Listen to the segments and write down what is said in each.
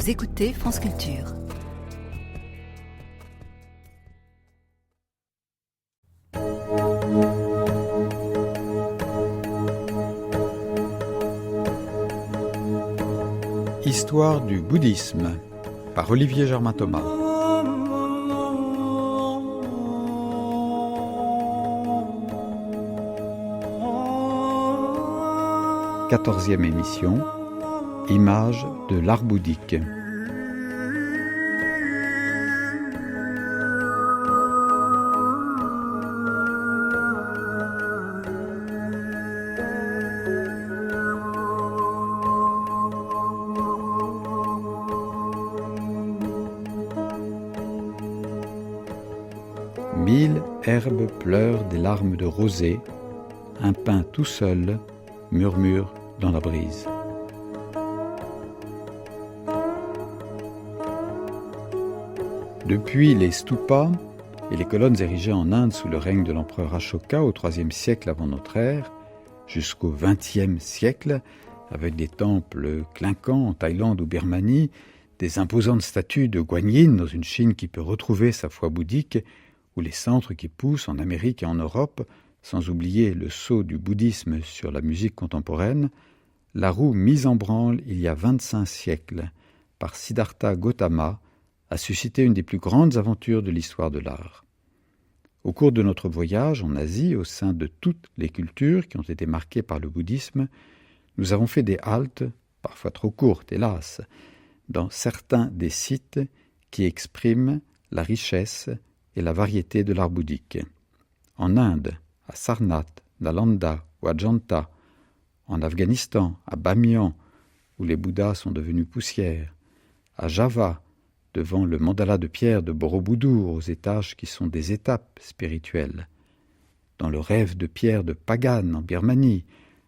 Vous écoutez France Culture. Histoire du bouddhisme par Olivier Germain-Thomas. Quatorzième émission, Images de l'art bouddhique. Mille herbes pleurent des larmes de rosée, un pin tout seul murmure dans la brise. Depuis les stupas et les colonnes érigées en Inde sous le règne de l'empereur Ashoka au IIIe siècle avant notre ère, jusqu'au XXe siècle, avec des temples clinquants en Thaïlande ou Birmanie, des imposantes statues de Guanyin dans une Chine qui peut retrouver sa foi bouddhique, ou les centres qui poussent en Amérique et en Europe, sans oublier le sceau du bouddhisme sur la musique contemporaine, la roue mise en branle il y a 25 siècles par Siddhartha Gautama a suscité une des plus grandes aventures de l'histoire de l'art. Au cours de notre voyage en Asie, au sein de toutes les cultures qui ont été marquées par le bouddhisme, nous avons fait des haltes, parfois trop courtes hélas, dans certains des sites qui expriment la richesse et la variété de l'art bouddhique. En Inde, à Sarnath, Nalanda ou Ajanta, en Afghanistan, à Bamiyan, où les Bouddhas sont devenus poussière, à Java, devant le mandala de pierre de Borobudur aux étages qui sont des étapes spirituelles, dans le rêve de pierre de Pagan en Birmanie,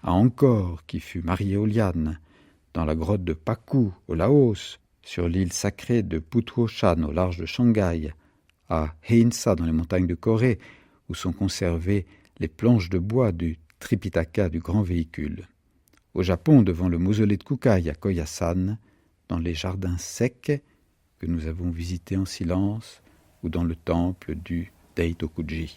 à Angkor qui fut Marie-Éoliane, dans la grotte de Paku au Laos, sur l'île sacrée de Puthuochon au large de Shanghai, à Heinsa dans les montagnes de Corée, où sont conservées les planches de bois du Tripitaka du grand véhicule. Au Japon, devant le mausolée de Kukai à Koyasan, dans les jardins secs que nous avons visités en silence, ou dans le temple du Daitokuji.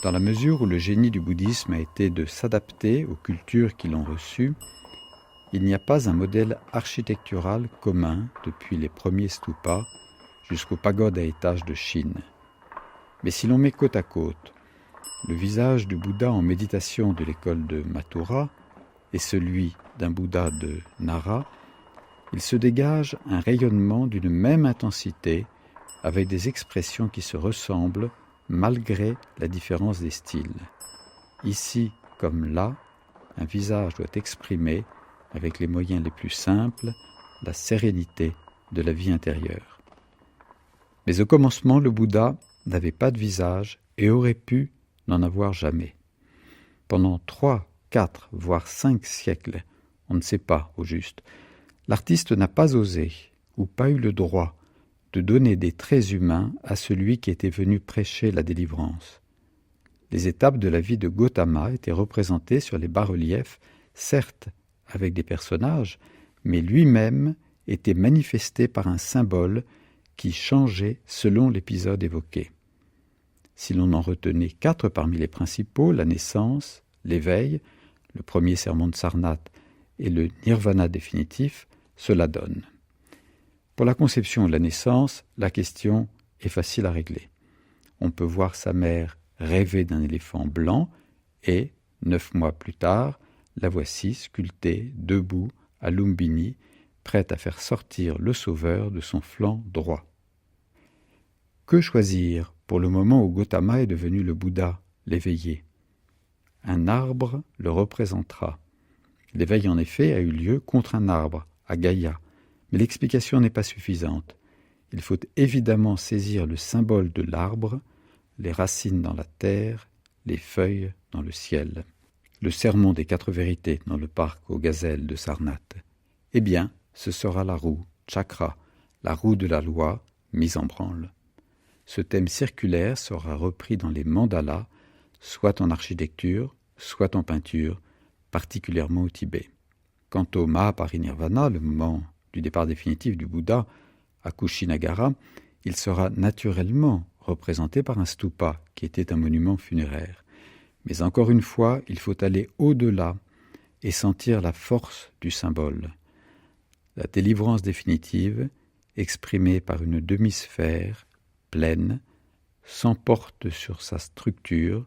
Dans la mesure où le génie du bouddhisme a été de s'adapter aux cultures qui l'ont reçu, il n'y a pas un modèle architectural commun depuis les premiers stupas jusqu'aux pagodes à étages de Chine. Mais si l'on met côte à côte le visage du Bouddha en méditation de l'école de Mathura et celui d'un Bouddha de Nara, il se dégage un rayonnement d'une même intensité avec des expressions qui se ressemblent malgré la différence des styles. Ici comme là, un visage doit exprimer, avec les moyens les plus simples, la sérénité de la vie intérieure. Mais au commencement, le Bouddha n'avait pas de visage et aurait pu n'en avoir jamais. Pendant 3, 4, voire 5 siècles, on ne sait pas au juste, l'artiste n'a pas osé ou pas eu le droit de donner des traits humains à celui qui était venu prêcher la délivrance. Les étapes de la vie de Gautama étaient représentées sur les bas-reliefs, certes avec des personnages, mais lui-même était manifesté par un symbole qui changeait selon l'épisode évoqué. Si l'on en retenait 4 parmi les principaux, la naissance, l'éveil, le premier sermon de Sarnath et le nirvana définitif, cela donne. Pour la conception et la naissance, la question est facile à régler. On peut voir sa mère rêver d'un éléphant blanc et, 9 mois plus tard, la voici sculptée, debout, à Lumbini, prête à faire sortir le sauveur de son flanc droit. Que choisir pour le moment où Gautama est devenu le Bouddha, l'éveillé ? Un arbre le représentera. L'éveil en effet a eu lieu contre un arbre, à Gaïa, mais l'explication n'est pas suffisante. Il faut évidemment saisir le symbole de l'arbre, les racines dans la terre, les feuilles dans le ciel. Le sermon des 4 vérités dans le parc aux gazelles de Sarnath. Eh bien, ce sera la roue, chakra, la roue de la loi, mise en branle. Ce thème circulaire sera repris dans les mandalas, soit en architecture, soit en peinture, particulièrement au Tibet. Quant au Mahaparinirvana, le moment du départ définitif du Bouddha à Kushinagara, il sera naturellement représenté par un stupa, qui était un monument funéraire. Mais encore une fois, il faut aller au-delà et sentir la force du symbole. La délivrance définitive, exprimée par une demi-sphère pleine, sans porte sur sa structure,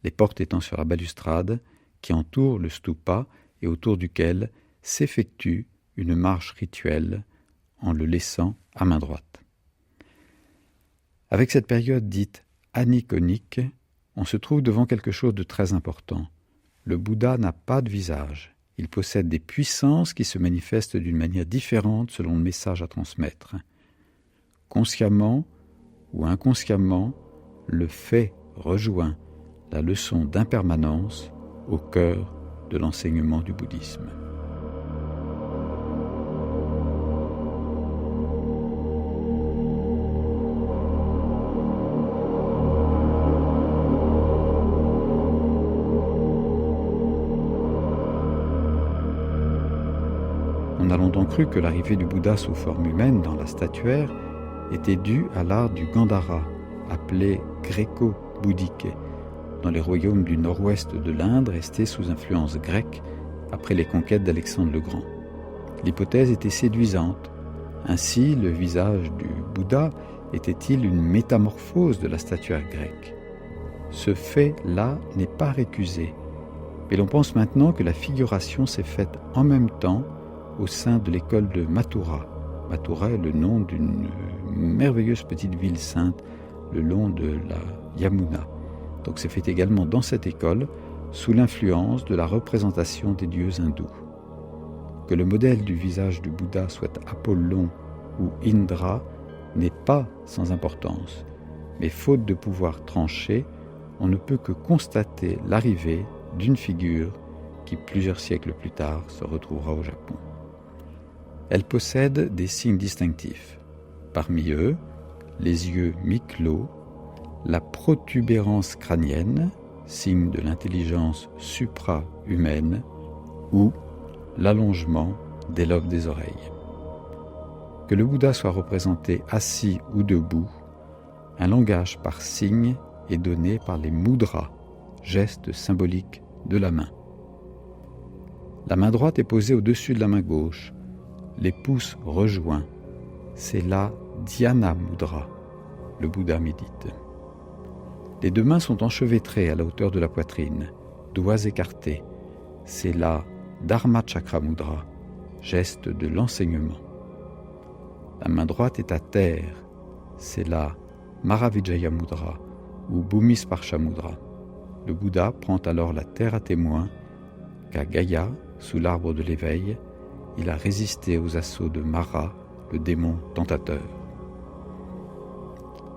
les portes étant sur la balustrade qui entoure le stupa et autour duquel s'effectue une marche rituelle en le laissant à main droite. Avec cette période dite aniconique, on se trouve devant quelque chose de très important. Le Bouddha n'a pas de visage. Il possède des puissances qui se manifestent d'une manière différente selon le message à transmettre. Consciemment ou inconsciemment, le fait rejoint la leçon d'impermanence au cœur de l'enseignement du bouddhisme. On a longtemps cru que l'arrivée du Bouddha sous forme humaine dans la statuaire était due à l'art du Gandhara, appelé gréco-bouddhique, dans les royaumes du nord-ouest de l'Inde restés sous influence grecque après les conquêtes d'Alexandre le Grand. L'hypothèse était séduisante. Ainsi, le visage du Bouddha était-il une métamorphose de la statuaire grecque ? Ce fait-là n'est pas récusé, mais l'on pense maintenant que la figuration s'est faite en même temps au sein de l'école de Mathura. Mathura est le nom d'une merveilleuse petite ville sainte le long de la Yamuna. Donc c'est fait également dans cette école, sous l'influence de la représentation des dieux hindous. Que le modèle du visage du Bouddha soit Apollon ou Indra n'est pas sans importance, mais faute de pouvoir trancher, on ne peut que constater l'arrivée d'une figure qui, plusieurs siècles plus tard, se retrouvera au Japon. Elle possède des signes distinctifs. Parmi eux, les yeux mi-clos, la protubérance crânienne, signe de l'intelligence supra-humaine, ou l'allongement des lobes des oreilles. Que le Bouddha soit représenté assis ou debout, un langage par signes est donné par les mudras, gestes symboliques de la main. La main droite est posée au-dessus de la main gauche, les pouces rejoints, c'est la Dhyana Mudra, le Bouddha médite. Les deux mains sont enchevêtrées à la hauteur de la poitrine, doigts écartés, c'est la Dharma Chakra Mudra, geste de l'enseignement. La main droite est à terre, c'est la Maravijaya Mudra ou Bhumisparsha Mudra. Le Bouddha prend alors la terre à témoin qu'à Gaya, sous l'arbre de l'éveil, il a résisté aux assauts de Mara, le démon tentateur.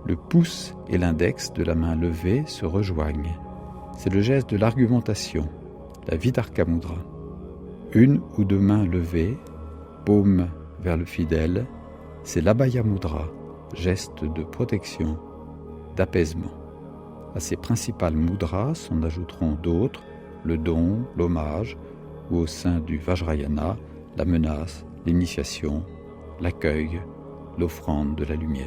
Le pouce et l'index de la main levée se rejoignent. C'est le geste de l'argumentation, la Vitarka Mudra. Une ou deux mains levées, paume vers le fidèle, c'est l'Abhaya Mudra, geste de protection, d'apaisement. À ces principales mudras s'en ajouteront d'autres, le don, l'hommage, ou au sein du Vajrayana, la menace, l'initiation, l'accueil, l'offrande de la lumière.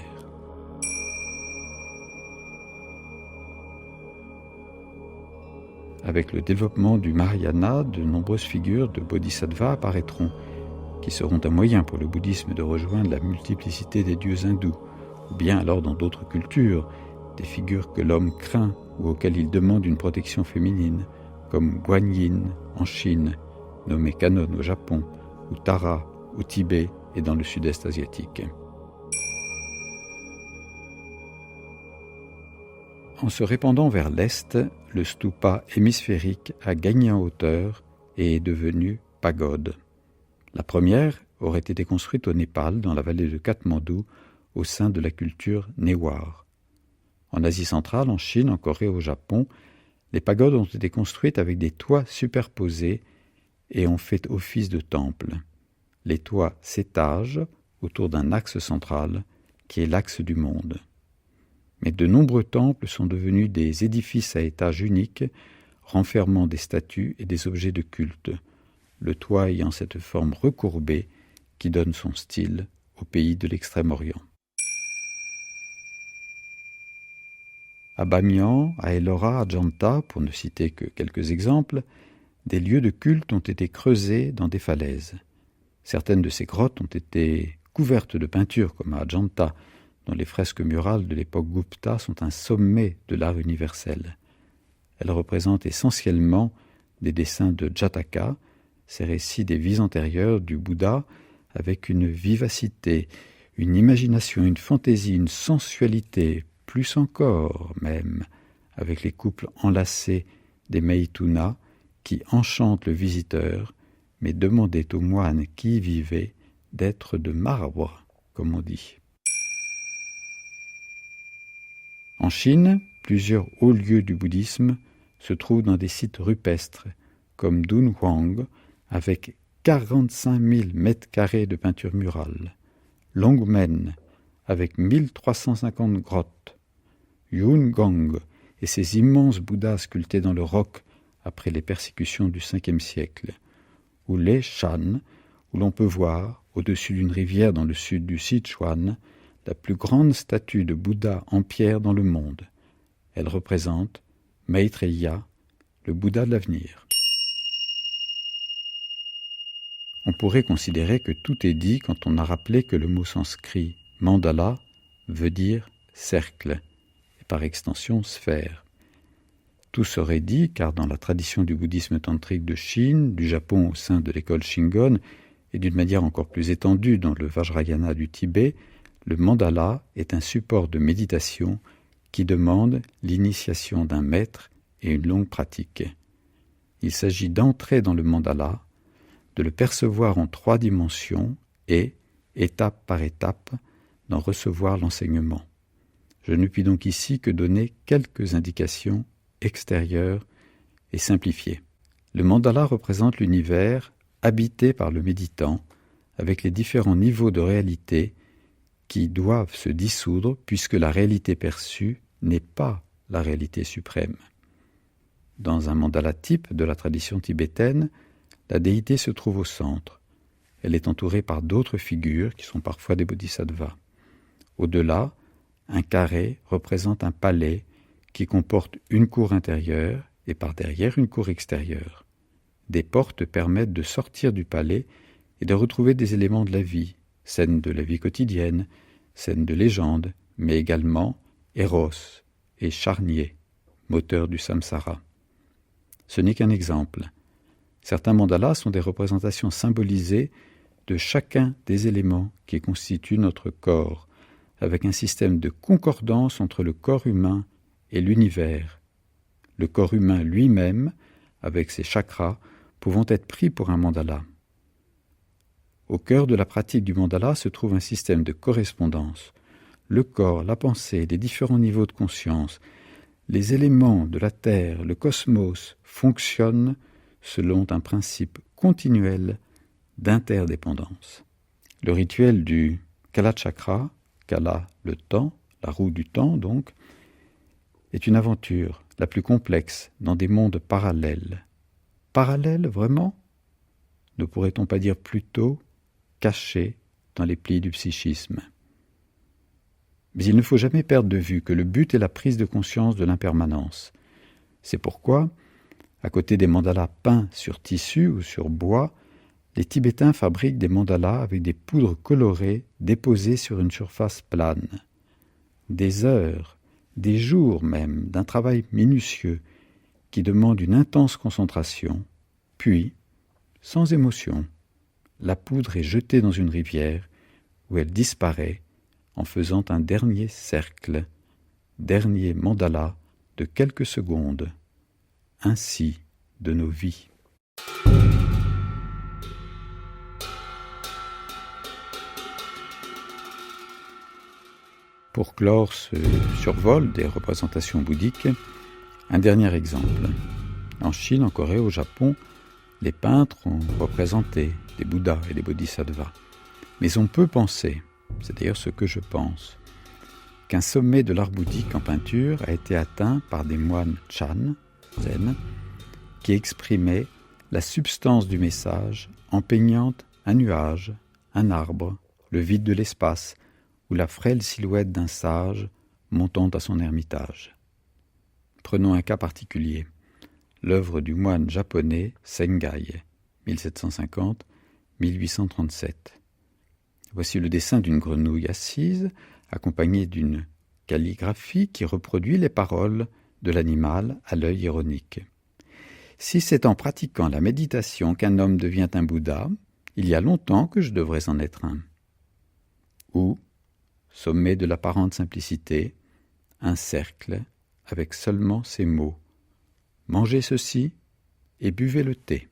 Avec le développement du Mahayana, de nombreuses figures de bodhisattvas apparaîtront, qui seront un moyen pour le bouddhisme de rejoindre la multiplicité des dieux hindous, ou bien alors dans d'autres cultures, des figures que l'homme craint ou auxquelles il demande une protection féminine, comme Guanyin en Chine, nommé Kannon au Japon, ou Tara au Tibet et dans le sud-est asiatique. En se répandant vers l'est, le stupa hémisphérique a gagné en hauteur et est devenu pagode. La première aurait été construite au Népal, dans la vallée de Katmandou, au sein de la culture Newar. En Asie centrale, en Chine, en Corée et au Japon, les pagodes ont été construites avec des toits superposés et ont fait office de temple. Les toits s'étagent autour d'un axe central qui est l'axe du monde. Mais de nombreux temples sont devenus des édifices à étage unique, renfermant des statues et des objets de culte, le toit ayant cette forme recourbée qui donne son style au pays de l'Extrême-Orient. À Bamiyan, à Ellora, à Ajanta, pour ne citer que quelques exemples, des lieux de culte ont été creusés dans des falaises. Certaines de ces grottes ont été couvertes de peintures, comme à Ajanta, dont les fresques murales de l'époque Gupta sont un sommet de l'art universel. Elles représentent essentiellement des dessins de Jataka, ces récits des vies antérieures du Bouddha, avec une vivacité, une imagination, une fantaisie, une sensualité, plus encore même, avec les couples enlacés des Meituna qui enchantent le visiteur, mais demandaient aux moines qui y vivaient d'être de marbre, comme on dit. En Chine, plusieurs hauts lieux du bouddhisme se trouvent dans des sites rupestres, comme Dunhuang, avec 45 000 mètres carrés de peinture murale, Longmen, avec 1350 grottes, Yungang et ses immenses bouddhas sculptés dans le roc après les persécutions du Ve siècle, ou Leshan, où l'on peut voir, au-dessus d'une rivière dans le sud du Sichuan, la plus grande statue de Bouddha en pierre dans le monde. Elle représente Maitreya, le Bouddha de l'avenir. On pourrait considérer que tout est dit quand on a rappelé que le mot sanskrit mandala veut dire cercle, et par extension sphère. Tout serait dit car dans la tradition du bouddhisme tantrique de Chine, du Japon au sein de l'école Shingon, et d'une manière encore plus étendue dans le Vajrayana du Tibet, le mandala est un support de méditation qui demande l'initiation d'un maître et une longue pratique. Il s'agit d'entrer dans le mandala, de le percevoir en 3 dimensions et, étape par étape, d'en recevoir l'enseignement. Je ne puis donc ici que donner quelques indications extérieures et simplifiées. Le mandala représente l'univers habité par le méditant, avec les différents niveaux de réalité qui doivent se dissoudre puisque la réalité perçue n'est pas la réalité suprême. Dans un mandala type de la tradition tibétaine, la déité se trouve au centre. Elle est entourée par d'autres figures qui sont parfois des bodhisattvas. Au-delà, un carré représente un palais qui comporte une cour intérieure et par derrière une cour extérieure. Des portes permettent de sortir du palais et de retrouver des éléments de la vie, scènes de la vie quotidienne, scènes de légende, mais également Eros et Charnier, moteur du samsara. Ce n'est qu'un exemple. Certains mandalas sont des représentations symbolisées de chacun des éléments qui constituent notre corps, avec un système de concordance entre le corps humain et l'univers. Le corps humain lui-même, avec ses chakras, pouvant être pris pour un mandala. Au cœur de la pratique du mandala se trouve un système de correspondance. Le corps, la pensée, les différents niveaux de conscience, les éléments de la Terre, le cosmos, fonctionnent selon un principe continuel d'interdépendance. Le rituel du Kalachakra, Kala le temps, la roue du temps donc, est une aventure la plus complexe dans des mondes parallèles. Parallèles, vraiment? Ne pourrait-on pas dire plutôt cachés dans les plis du psychisme? Mais il ne faut jamais perdre de vue que le but est la prise de conscience de l'impermanence. C'est pourquoi, à côté des mandalas peints sur tissu ou sur bois, les Tibétains fabriquent des mandalas avec des poudres colorées déposées sur une surface plane. Des heures, des jours même, d'un travail minutieux qui demande une intense concentration, puis, sans émotion, la poudre est jetée dans une rivière où elle disparaît en faisant un dernier cercle, dernier mandala de quelques secondes, ainsi de nos vies. Pour clore ce survol des représentations bouddhiques, un dernier exemple. En Chine, en Corée, au Japon, les peintres ont représenté des Bouddhas et des Bodhisattvas. Mais on peut penser, c'est d'ailleurs ce que je pense, qu'un sommet de l'art bouddhique en peinture a été atteint par des moines Chan, zen, qui exprimaient la substance du message en peignant un nuage, un arbre, le vide de l'espace ou la frêle silhouette d'un sage montant à son ermitage. Prenons un cas particulier, l'œuvre du moine japonais Sengai, 1750-1837. Voici le dessin d'une grenouille assise, accompagnée d'une calligraphie qui reproduit les paroles de l'animal à l'œil ironique. Si c'est en pratiquant la méditation qu'un homme devient un Bouddha, il y a longtemps que je devrais en être un. Ou, sommet de l'apparente simplicité, un cercle avec seulement ces mots. Mangez ceci et buvez le thé.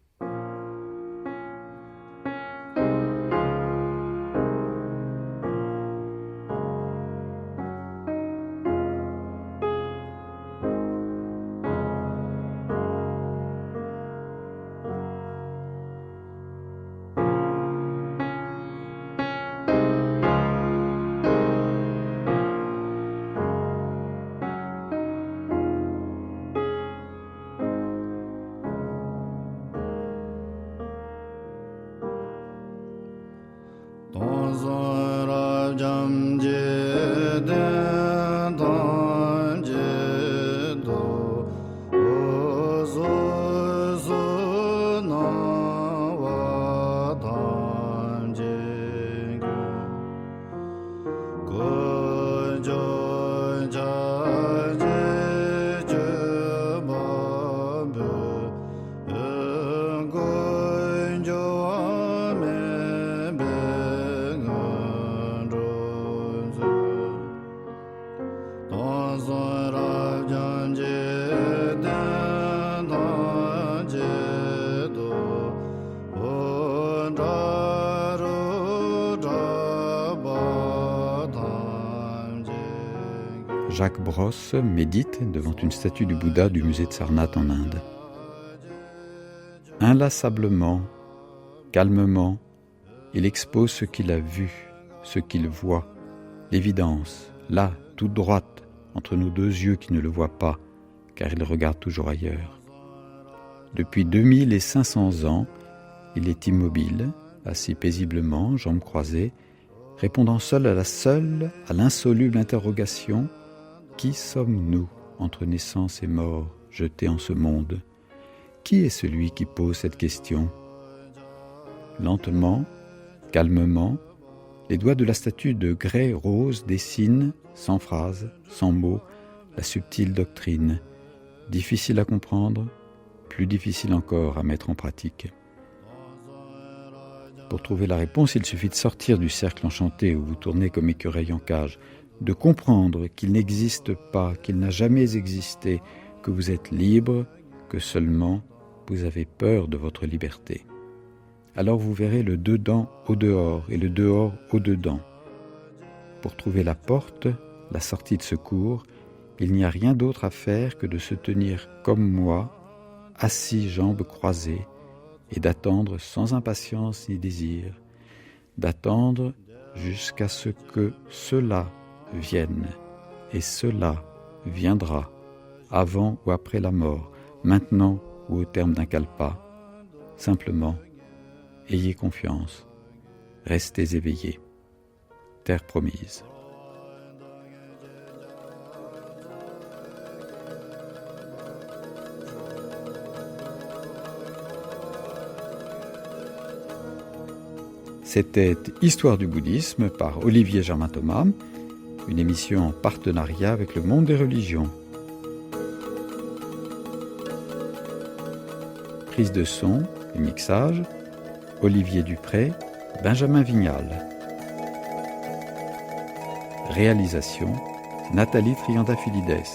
Jacques Brosse médite devant une statue du Bouddha du musée de Sarnath en Inde. Inlassablement, calmement, il expose ce qu'il a vu, ce qu'il voit, l'évidence, là, toute droite, entre nos deux yeux qui ne le voient pas, car il regarde toujours ailleurs. Depuis 2500 ans, il est immobile, assis paisiblement, jambes croisées, répondant seul à l'insoluble interrogation: qui sommes-nous entre naissance et mort, jetés en ce monde? Qui est celui qui pose cette question? Lentement, calmement, les doigts de la statue de grès rose dessinent, sans phrase, sans mots, la subtile doctrine, difficile à comprendre, plus difficile encore à mettre en pratique. Pour trouver la réponse, il suffit de sortir du cercle enchanté où vous tournez comme écureuil en cage, de comprendre qu'il n'existe pas, qu'il n'a jamais existé, que vous êtes libre, que seulement vous avez peur de votre liberté. Alors vous verrez le dedans au dehors et le dehors au dedans. Pour trouver la porte, la sortie de secours, il n'y a rien d'autre à faire que de se tenir comme moi, assis jambes croisées, et d'attendre sans impatience ni désir, d'attendre jusqu'à ce que cela vienne, et cela viendra, avant ou après la mort, maintenant ou au terme d'un kalpa. Simplement, ayez confiance, restez éveillés. Terre promise. C'était Histoire du bouddhisme par Olivier Germain-Thomas, une émission en partenariat avec le Monde des religions. Prise de son et mixage, Olivier Dupré, Benjamin Vignal. Réalisation, Nathalie Triandafilides.